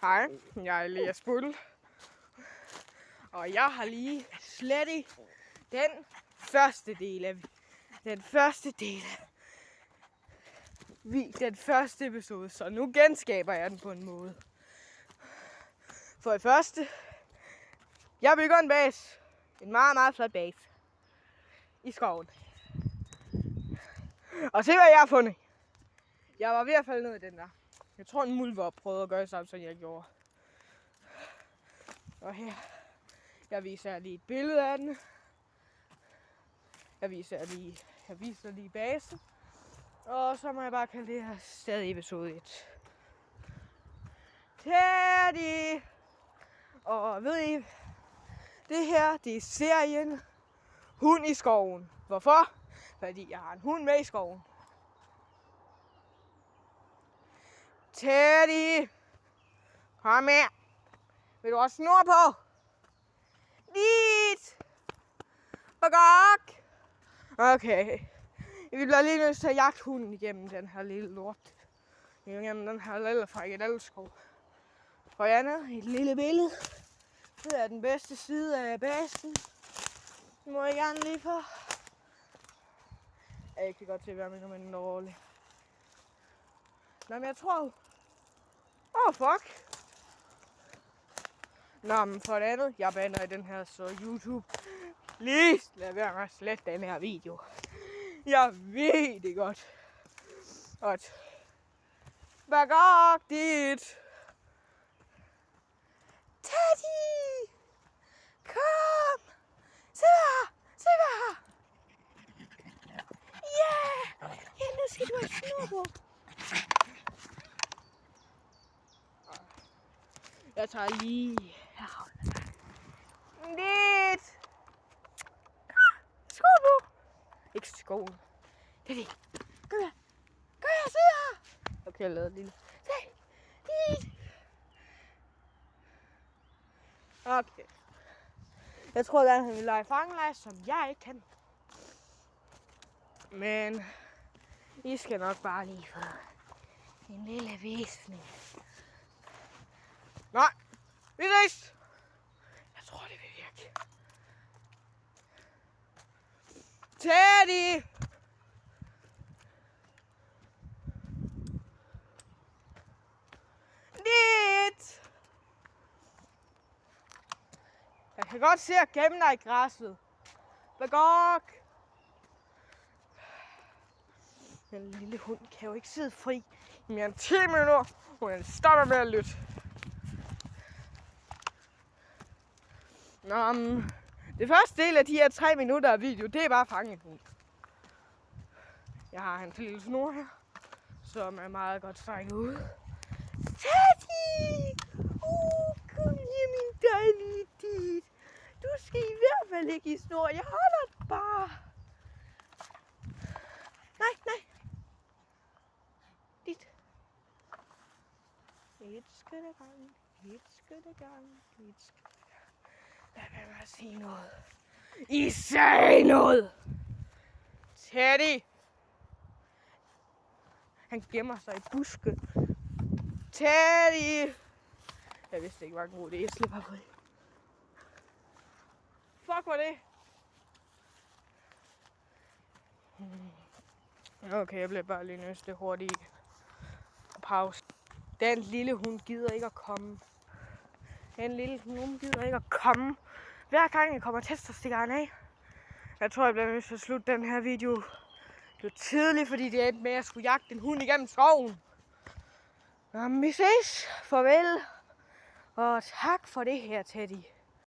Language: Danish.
Hej, jeg er Elias Bull, og jeg har lige slettet den første del af den første episode, så nu genskaber jeg den på en måde. For det første, jeg bygger en base, en meget, meget flot base, i skoven. Og se hvad jeg har fundet. Jeg var ved at falde ned i den der. Jeg tror en muldvarp prøvede at gøre samme, som jeg gjorde. Og her, jeg viser jer lige et billede af den. Jeg viser lige basen. Og så må jeg bare kalde det her stadig episode 1. Teddy! Og ved I, det her, det er serien Hund i skoven. Hvorfor? Fordi jeg har en hund med i skoven. Teddy! Kom her! Vil du også snurre på? Dit! Bagok! Okay. Vi bliver lige nødt til at jagte hunden igennem den her lille lort. Igennem den her lille frikadelleskov. For andet, et lille billede. Det er den bedste side af basen. Det må jeg gerne lige få. Jeg kan godt til at være med den dårlig. Nå, men jeg tror... fuck. Nå, men for det andet, jeg bander i den her, så YouTube. Please, lad være med at slette den her video. Jeg ved det godt. Godt. Bagok dit. Teddy! Kom! Se her! Se her! Ja! Ja, nu skal du have snor på. Jeg tager lige her. Lidt! Sko på! Ikke skoen. Teddy! Kom her! Kom her, se her! Okay, jeg lavede lille. Se! Lidt! Okay. Jeg tror, at han vil lege fangelej, som jeg ikke kan. Men I skal nok bare lige få en lille visning. Nej, vi ses! Jeg tror, det vil virke. Teddy! Lidt! Jeg kan godt se at gemme dig i græsset. Bagok! Den lille hund kan jo ikke sidde fri i mere end 10 minutter, hvor den stopper med at lytte. Nå, det første del af de her 3 minutter af video, det er bare at fange en hund. Jeg har hans lille snor her, som er meget godt strækket ud. Teddy! Kom her, min dejlige dit. Du skal i hvert fald ikke i snor. Jeg holder den bare. Nej. Dit. Et skridt ad gangen. Lad være med at sige noget. I sagde noget! Teddy! Han gemmer sig i busken. Teddy! Jeg vidste ikke, hvad en god idé. Jeg slipper på det. Fuck, var det? Okay, jeg bliver bare lige nødt til hurtigt pause. Den lille hund gider ikke at komme. Hver gang jeg kommer tæt, så stikker han af. Jeg tror, jeg bliver nødt til at slutte den her video lidt tidligt, fordi det endte med, at jeg skulle jagte en hund igennem skoven. Nå, vi ses. Farvel. Og tak for det her, Teddy.